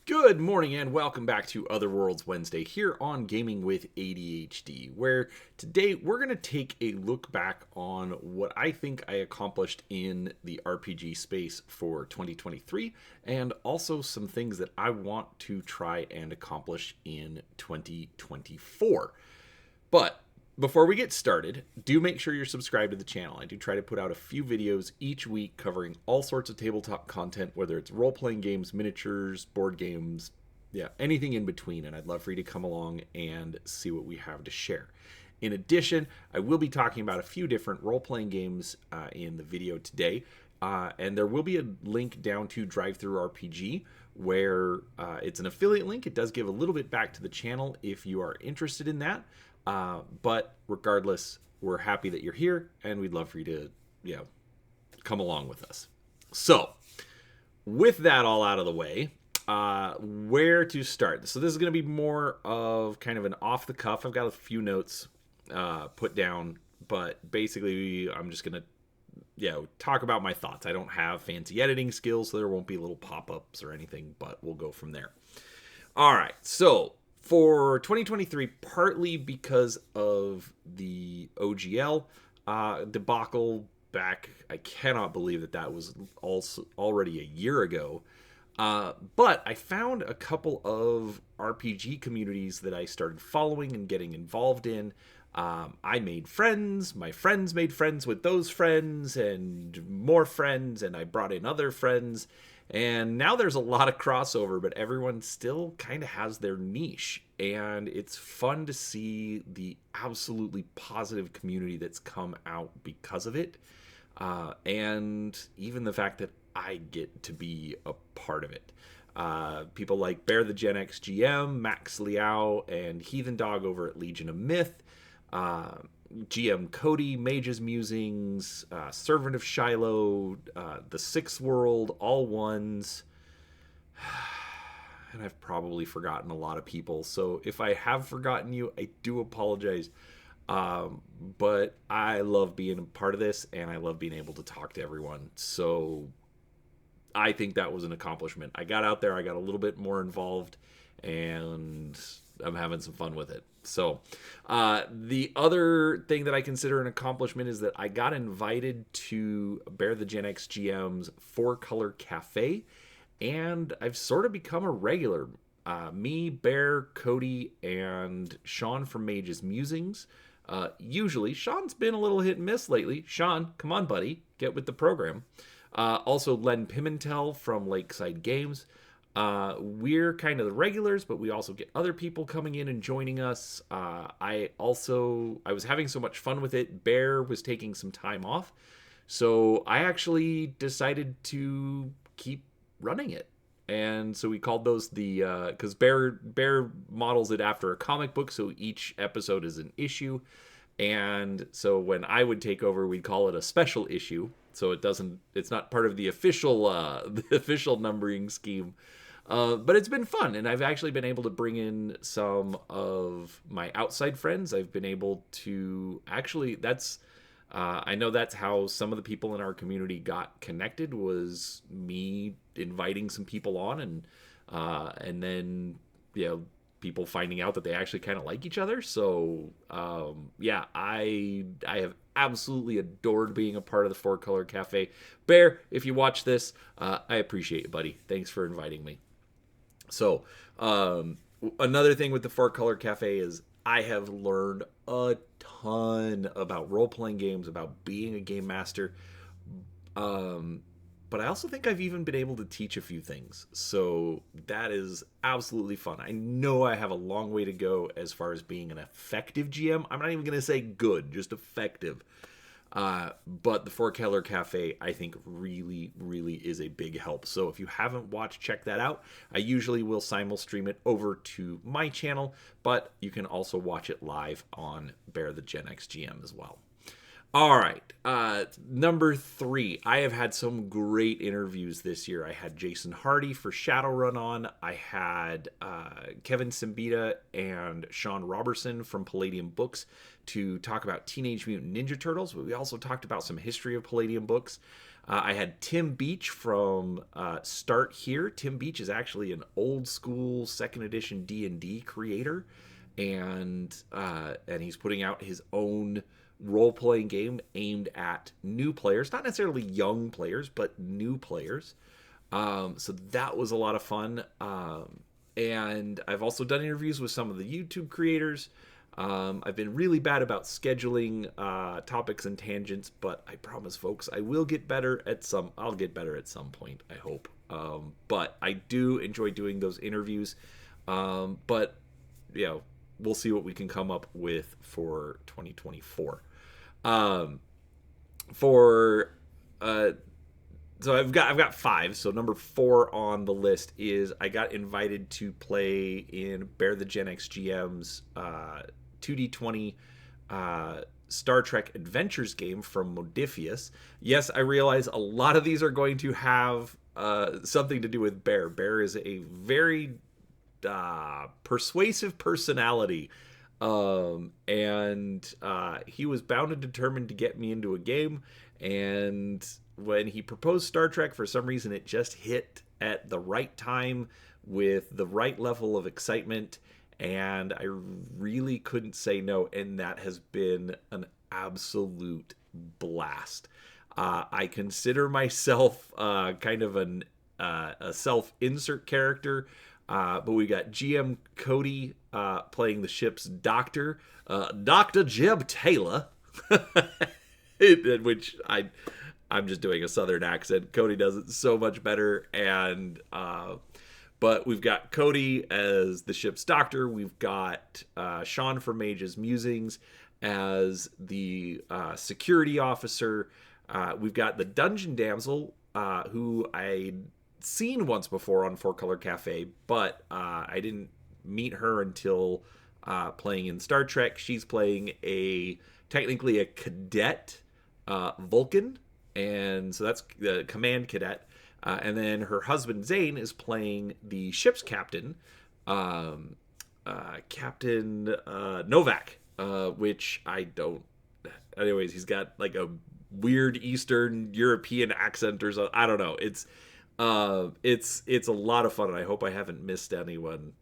Good morning and welcome back to Other Worlds Wednesday here on Gaming with ADHD, where today we're going to take a look back on what I think I accomplished in the RPG space for 2023 and also some things that I want to try and accomplish in 2024. But before we get started, do make sure you're subscribed to the channel. I do try to put out a few videos each week covering all sorts of tabletop content, whether it's role-playing games, miniatures, board games, anything in between, and I'd love for you to come along and see what we have to share. In addition, I will be talking about a few different role-playing games in the video today, and there will be a link down to DriveThruRPG, where it's an affiliate link. It does give a little bit back to the channel if you are interested in that. But regardless, we're happy that you're here, and we'd love for you to, come along with us. So, with that all out of the way, where to start? So this is going to be more of kind of an off-the-cuff. I've got a few notes put down, but basically I'm just going to, talk about my thoughts. I don't have fancy editing skills, so there won't be little pop-ups or anything, but we'll go from there. All right, so for 2023, partly because of the OGL debacle back, I cannot believe that was also already a year ago. But I found a couple of RPG communities that I started following and getting involved in. I made friends, my friends made friends with those friends, and more friends, and I brought in other friends. And now there's a lot of crossover, but everyone still kind of has their niche. And it's fun to see the absolutely positive community that's come out because of it. And even the fact that I get to be a part of it. People like Bear the Gen X GM, Max Liao, and Heathen Dog over at Legion of Myth. GM Cody, Mage's Musings, Servant of Shiloh, The Sixth World, All Ones. And I've probably forgotten a lot of people. So if I have forgotten you, I do apologize. But I love being a part of this, and I love being able to talk to everyone. So I think that was an accomplishment. I got out there, I got a little bit more involved, and I'm having some fun with it. So the other thing that I consider an accomplishment is that I got invited to Bear the Gen X GM's 4-Color Cafe, and I've sort of become a regular. Me, Bear, Cody, and Sean from Mage's Musings. Usually, Sean's been a little hit and miss lately. Sean, come on, buddy, get with the program. Also, Len Pimentel from Lakeside Games. We're kind of the regulars, but we also get other people coming in and joining us. I was having so much fun with it. Bear was taking some time off, so I actually decided to keep running it. And so we called those because Bear models it after a comic book, so each episode is an issue. And so when I would take over, we'd call it a special issue. So it's not part of the official numbering scheme. But it's been fun, and I've actually been able to bring in some of my outside friends. I've been able to I know that's how some of the people in our community got connected, was me inviting some people on, and then people finding out that they actually kind of like each other. So I have absolutely adored being a part of the 4-Color Cafe. Bear, if you watch this, I appreciate it, buddy. Thanks for inviting me. So, another thing with the 4-Color Cafe is I have learned a ton about role-playing games, about being a game master. But I also think I've even been able to teach a few things. So that is absolutely fun. I know I have a long way to go as far as being an effective GM. I'm not even going to say good, just effective. But the 4-Color Cafe, I think, really, really is a big help. So if you haven't watched, check that out. I usually will simul-stream it over to my channel, but you can also watch it live on Bear the Gen X GM as well. All right, number 3. I have had some great interviews this year. I had Jason Hardy for Shadowrun on. I had Kevin Simbita and Sean Robertson from Palladium Books to talk about Teenage Mutant Ninja Turtles. But we also talked about some history of Palladium Books. I had Tim Beach from Start Here. Tim Beach is actually an old school second edition D&D creator, and he's putting out his own role-playing game aimed at new players, not necessarily young players, but new players. So that was a lot of fun. And I've also done interviews with some of the YouTube creators. I've been really bad about scheduling topics and tangents, but I promise, folks, I will get better at some. I'll get better at some point, I hope. But I do enjoy doing those interviews. But we'll see what we can come up with for 2024. So I've got 5. So number 4 on the list is I got invited to play in Bear the Gen X GM's 2D20 Star Trek Adventures game from Modiphius. Yes, I realize a lot of these are going to have something to do with Bear. Bear is a very persuasive personality. And he was bound and determined to get me into a game. And when he proposed Star Trek, for some reason, it just hit at the right time with the right level of excitement. And I really couldn't say no. And that has been an absolute blast. I consider myself kind of a self-insert character. But we got GM Cody playing the ship's doctor, Dr. Jeb Taylor, which I'm just doing a southern accent. Cody does it so much better. And but we've got Cody as the ship's doctor. We've got Sean from Mage's Musings as the security officer. We've got the dungeon damsel, who I'd seen once before on Four Color Cafe, but I didn't meet her until playing in Star Trek. She's playing technically a cadet Vulcan, and so that's the command cadet. And then her husband Zane is playing the ship's captain, Captain Novak, which I don't. Anyways, he's got like a weird Eastern European accent or something. I don't know. It's a lot of fun, and I hope I haven't missed anyone.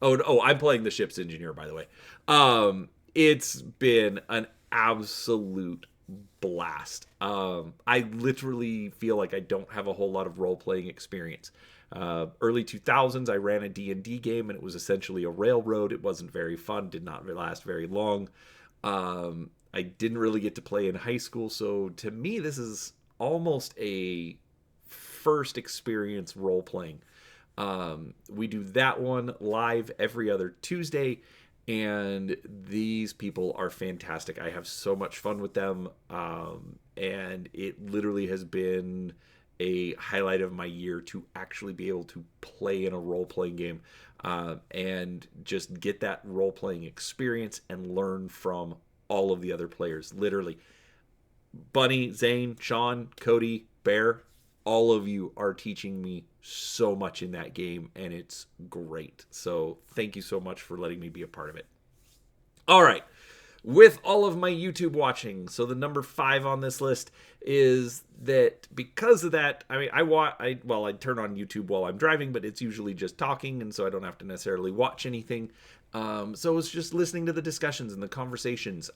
Oh, I'm playing the ship's engineer, by the way. It's been an absolute blast. I literally feel like I don't have a whole lot of role-playing experience. Early 2000s, I ran a D&D game, and it was essentially a railroad. It wasn't very fun, did not last very long. I didn't really get to play in high school, so to me, this is almost a first experience role-playing. We do that one live every other Tuesday, and these people are fantastic. I have so much fun with them, and it literally has been a highlight of my year to actually be able to play in a role-playing game and just get that role-playing experience and learn from all of the other players. Literally, Bunny, Zane, Sean, Cody, Bear, all of you are teaching me so much in that game, and it's great. So thank you so much for letting me be a part of it. All right. With all of my YouTube watching, so the number 5 on this list is that because of that, I mean, I turn on YouTube while I'm driving, but it's usually just talking, and so I don't have to necessarily watch anything. So it's just listening to the discussions and the conversations,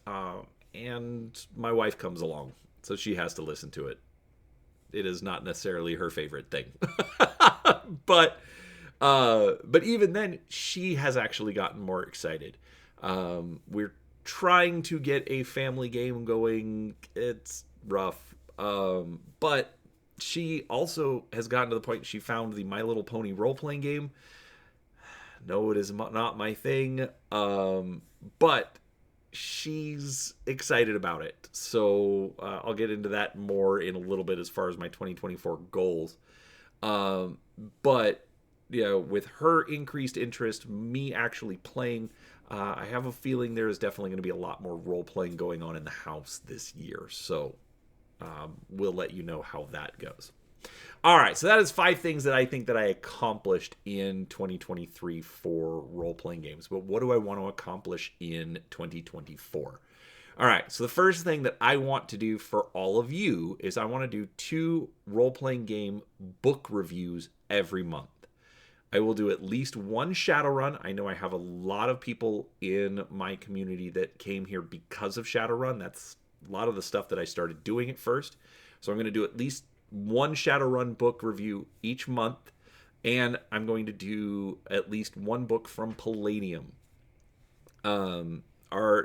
and my wife comes along, so she has to listen to it. It is not necessarily her favorite thing. but even then, she has actually gotten more excited. We're trying to get a family game going. It's rough. But she also has gotten to the point she found the My Little Pony role-playing game. No, it is not my thing. But she's excited about it. So I'll get into that more in a little bit as far as my 2024 goals. But with her increased interest, me actually playing, I have a feeling there is definitely going to be a lot more role-playing going on in the house this year. So we'll let you know how that goes. All right, so that is 5 things that I think that I accomplished in 2023 for role-playing games. But what do I want to accomplish in 2024? All right, so the first thing that I want to do for all of you is I want to do 2 role-playing game book reviews every month. I will do at least 1 Shadowrun. I know I have a lot of people in my community that came here because of Shadowrun. That's a lot of the stuff that I started doing at first. So I'm going to do at least 1 Shadowrun book review each month, and I'm going to do at least 1 book from Palladium.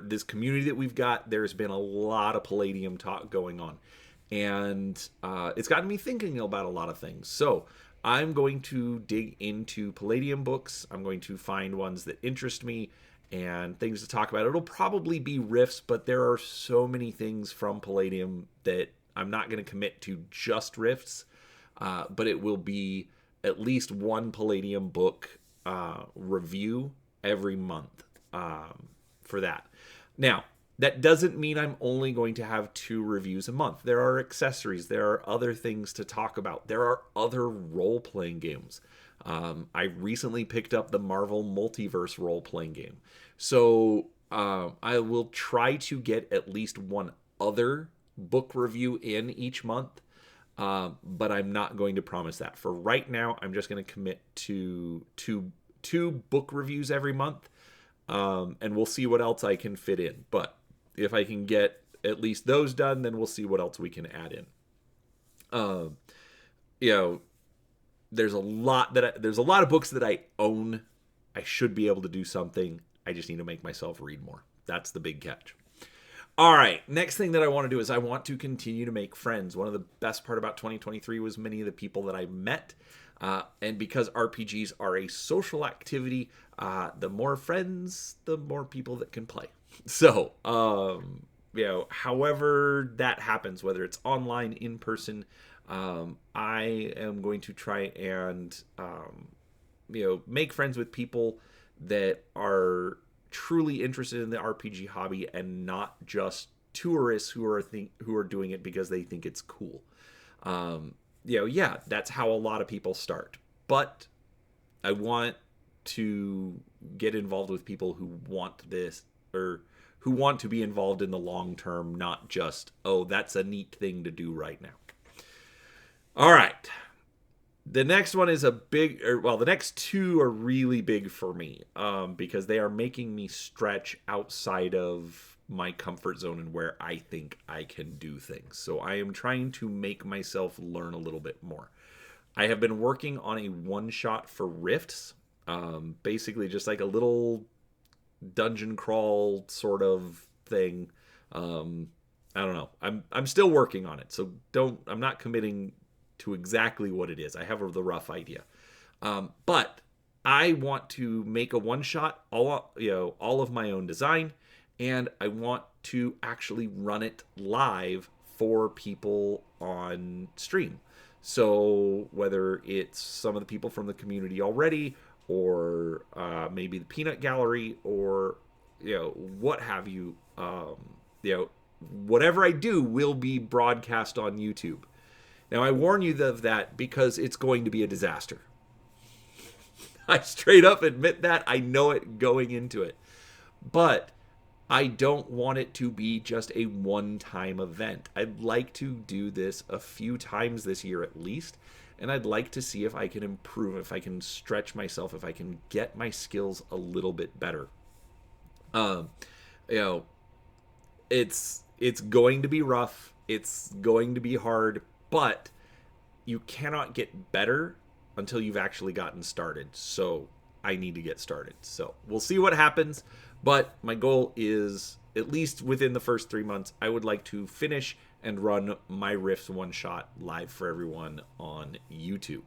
This community that we've got, there's been a lot of Palladium talk going on, and it's gotten me thinking about a lot of things. So I'm going to dig into Palladium books. I'm going to find ones that interest me and things to talk about. It'll probably be riffs, but there are so many things from Palladium that I'm not going to commit to just riffs, but it will be at least 1 Palladium book review every month for that. Now, that doesn't mean I'm only going to have 2 reviews a month. There are accessories. There are other things to talk about. There are other role-playing games. I recently picked up the Marvel Multiverse role-playing game. So I will try to get at least 1 other book review in each month. But I'm not going to promise that. For right now, I'm just going to commit to two book reviews every month. And we'll see what else I can fit in. But if I can get at least those done, then we'll see what else we can add in. There's a lot of books that I own. I should be able to do something. I just need to make myself read more. That's the big catch. All right, next thing that I want to do is I want to continue to make friends. One of the best part about 2023 was many of the people that I met. And because RPGs are a social activity, the more friends, the more people that can play. So, however that happens, whether it's online, in person, I am going to try and, make friends with people that are truly interested in the RPG hobby and not just tourists who are doing it because they think it's cool. That's how a lot of people start. But I want to get involved with people who want this or who want to be involved in the long term, not just, oh, that's a neat thing to do right now. All right. The next one is the next 2 are really big for me because they are making me stretch outside of my comfort zone and where I think I can do things. So I am trying to make myself learn a little bit more. I have been working on a one-shot for Rifts, basically just like a little dungeon crawl sort of thing. I don't know. I'm still working on it, so I'm not committing to exactly what it is. I have the rough idea. But I want to make a one-shot, all of my own design, and I want to actually run it live for people on stream. So whether it's some of the people from the community already, or maybe the Peanut Gallery, or what have you, whatever I do will be broadcast on YouTube. Now, I warn you of that because it's going to be a disaster. I straight up admit that. I know it going into it. But I don't want it to be just a one-time event. I'd like to do this a few times this year at least. And I'd like to see if I can improve, if I can stretch myself, if I can get my skills a little bit better. It's going to be rough. It's going to be hard. But you cannot get better until you've actually gotten started. So I need to get started. So we'll see what happens. But my goal is, at least within the first 3 months, I would like to finish and run my Riffs one-shot live for everyone on YouTube.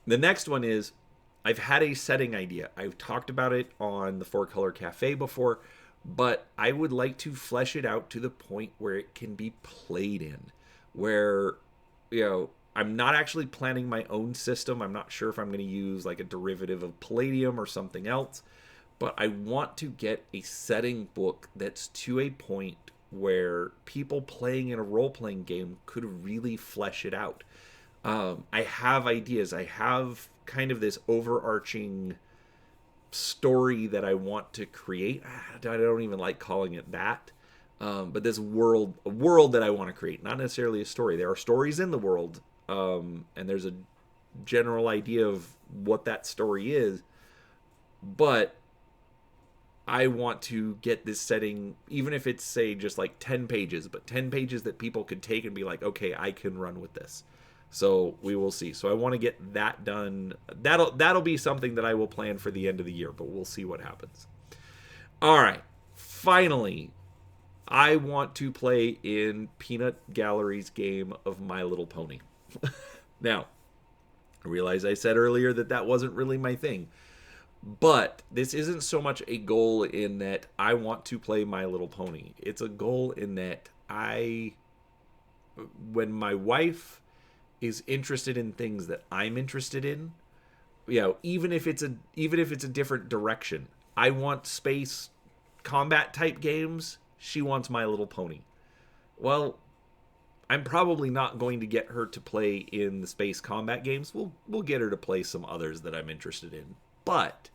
The next one is, I've had a setting idea. I've talked about it on the 4-Color Cafe before, but I would like to flesh it out to the point where it can be played in. Where, I'm not actually planning my own system. I'm not sure if I'm going to use like a derivative of Palladium or something else. But I want to get a setting book that's to a point where people playing in a role-playing game could really flesh it out. I have ideas. I have kind of this overarching story that I want to create. I don't even like calling it that. But this world, a world that I want to create, not necessarily a story. There are stories in the world, and there's a general idea of what that story is, but I want to get this setting, even if it's, say, just like 10 pages, but 10 pages that people could take and be like, okay, I can run with this. So we will see. So I want to get that done. That'll be something that I will plan for the end of the year, but we'll see what happens. All right. Finally, I want to play in Peanut Gallery's game of My Little Pony. Now, I realize I said earlier that that wasn't really my thing. But this isn't so much a goal in that I want to play My Little Pony. It's a goal in that when my wife is interested in things that I'm interested in, even if it's a different direction. I want space combat type games. She wants My Little Pony. Well, I'm probably not going to get her to play in the space combat games. We'll get her to play some others that I'm interested in. But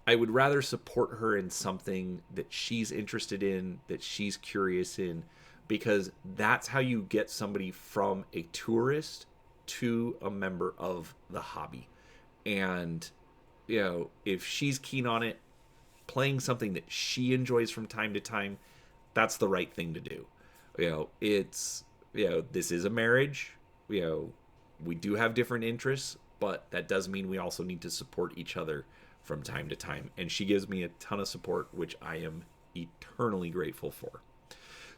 I would rather support her in something that she's interested in, that she's curious in, because that's how you get somebody from a tourist to a member of the hobby. And, if she's keen on it, playing something that she enjoys from time to time, that's the right thing to do. This is a marriage. We do have different interests, but that does mean we also need to support each other from time to time. And she gives me a ton of support, which I am eternally grateful for.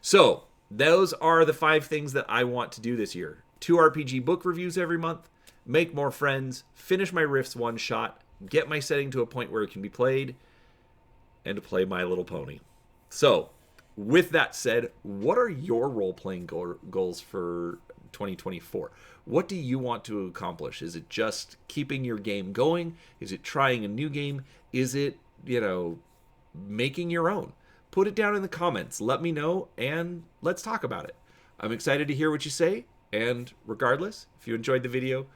So those are the 5 things that I want to do this year. 2 RPG book reviews every month, make more friends, finish my Rifts one shot, get my setting to a point where it can be played, and to play My Little Pony. So with that said, what are your role-playing goals for 2024? What do you want to accomplish? Is it just keeping your game going? Is it trying a new game? Is it, making your own? Put it down in the comments. Let me know, and let's talk about it. I'm excited to hear what you say, and regardless, if you enjoyed the video,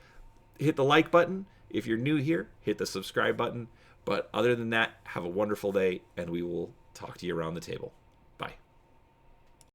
hit the like button. If you're new here, hit the subscribe button. But other than that, have a wonderful day, and we will talk to you around the table.